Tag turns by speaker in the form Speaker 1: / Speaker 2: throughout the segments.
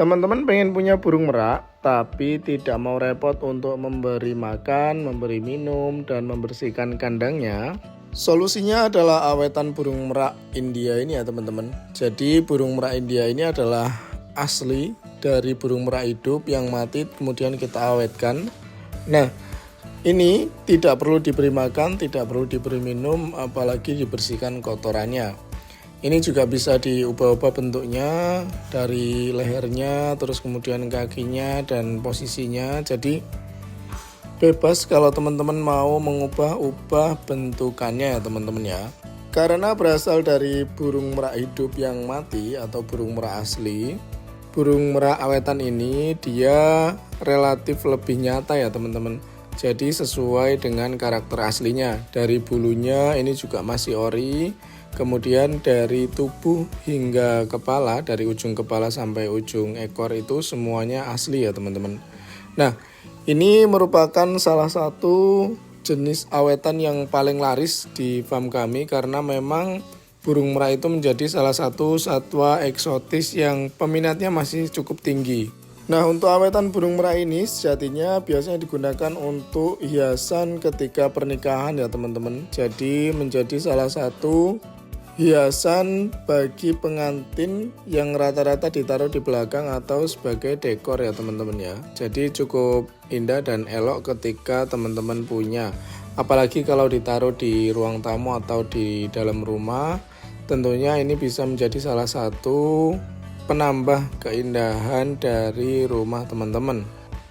Speaker 1: Teman-teman pengen punya burung merak, tapi tidak mau repot untuk memberi makan, memberi minum, dan membersihkan kandangnya. Solusinya adalah awetan burung merak India ini ya teman-teman. Jadi burung merak India ini adalah asli dari burung merak hidup yang mati kemudian kita awetkan. Nah, ini tidak perlu diberi makan, tidak perlu diberi minum, apalagi dibersihkan kotorannya. Ini juga bisa diubah-ubah bentuknya dari lehernya, terus kemudian kakinya dan posisinya. Jadi bebas kalau teman-teman mau mengubah-ubah bentukannya ya teman-teman ya. Karena berasal dari burung merak hidup yang mati atau burung merak asli, burung merak awetan ini dia relatif lebih nyata ya teman-teman. Jadi sesuai dengan karakter aslinya. Dari bulunya ini juga masih ori. Kemudian dari tubuh hingga kepala, dari ujung kepala sampai ujung ekor itu semuanya asli ya teman-teman. Nah, ini merupakan salah satu jenis awetan yang paling laris di farm kami karena memang burung merak itu menjadi salah satu satwa eksotis yang peminatnya masih cukup tinggi. Nah, untuk awetan burung merak ini sejatinya biasanya digunakan untuk hiasan ketika pernikahan ya teman-teman. Jadi menjadi salah satu hiasan bagi pengantin yang rata-rata ditaruh di belakang atau sebagai dekor ya teman-teman ya. Jadi cukup indah dan elok ketika teman-teman punya. Apalagi kalau ditaruh di ruang tamu atau di dalam rumah, tentunya ini bisa menjadi salah satu penambah keindahan dari rumah teman-teman.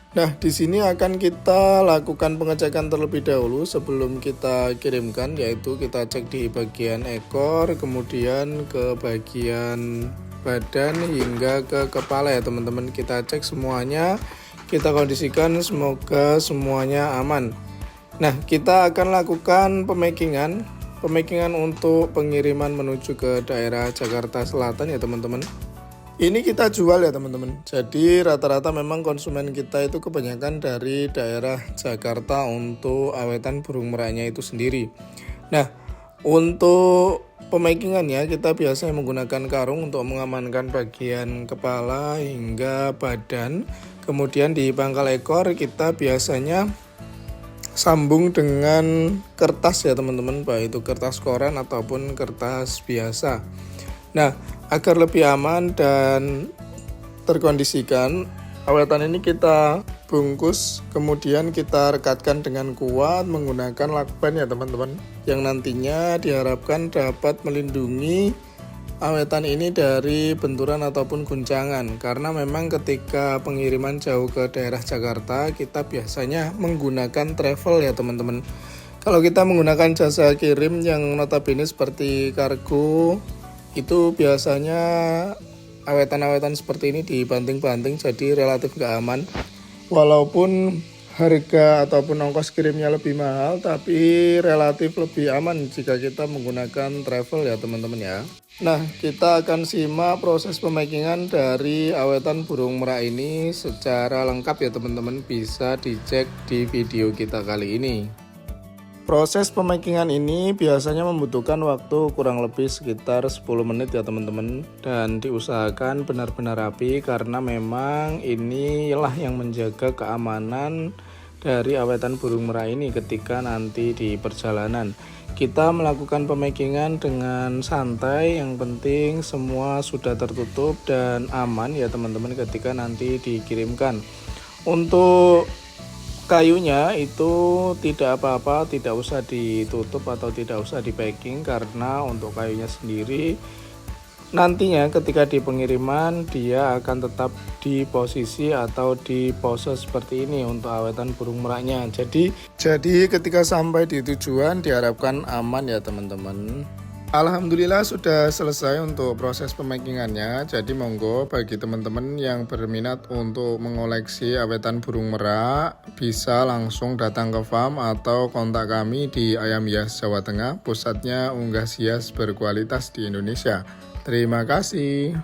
Speaker 1: Nah, di sini akan kita lakukan pengecekan terlebih dahulu sebelum kita kirimkan, yaitu kita cek di bagian ekor, kemudian ke bagian badan hingga ke kepala ya teman-teman. Kita cek semuanya, kita kondisikan semoga semuanya aman. Nah, kita akan lakukan pemakingan untuk pengiriman menuju ke daerah Jakarta Selatan ya teman-teman. Ini kita jual ya teman-teman. Jadi rata-rata memang konsumen kita itu kebanyakan dari daerah Jakarta untuk awetan burung meraknya itu sendiri. Nah, untuk pemakingannya kita biasanya menggunakan karung untuk mengamankan bagian kepala hingga badan. Kemudian di pangkal ekor kita biasanya sambung dengan kertas ya teman-teman, baik itu kertas koran ataupun kertas biasa. Nah, agar lebih aman dan terkondisikan, awetan ini kita bungkus, kemudian kita rekatkan dengan kuat menggunakan lakban ya teman-teman, yang nantinya diharapkan dapat melindungi awetan ini dari benturan ataupun guncangan. Karena memang ketika pengiriman jauh ke daerah Jakarta, kita biasanya menggunakan travel ya teman-teman. Kalau kita menggunakan jasa kirim yang notabene seperti kargo, itu biasanya awetan-awetan seperti ini dibanting-banting, jadi relatif gak aman. Walaupun harga ataupun ongkos kirimnya lebih mahal, tapi relatif lebih aman jika kita menggunakan travel ya teman-teman ya. Nah, kita akan simak proses pemakingan dari awetan burung merak ini secara lengkap ya teman-teman, bisa dicek di video kita kali ini. Proses pemakingan ini biasanya membutuhkan waktu kurang lebih sekitar 10 menit ya teman-teman. Dan diusahakan benar-benar rapi karena memang inilah yang menjaga keamanan dari awetan burung merak ini ketika nanti di perjalanan. Kita melakukan pemakingan dengan santai, yang penting semua sudah tertutup dan aman ya teman-teman ketika nanti dikirimkan. Untuk kayunya itu tidak apa-apa, tidak usah ditutup atau tidak usah di packing, karena untuk kayunya sendiri nantinya ketika di pengiriman dia akan tetap di posisi atau di pose seperti ini untuk awetan burung meraknya. Jadi ketika sampai di tujuan diharapkan aman ya teman-teman. Alhamdulillah sudah selesai untuk proses pemakingannya. Jadi monggo bagi teman-teman yang berminat untuk mengoleksi awetan burung merak, bisa langsung datang ke farm atau kontak kami di Ayam Hias Jawa Tengah, pusatnya unggas hias berkualitas di Indonesia. Terima kasih.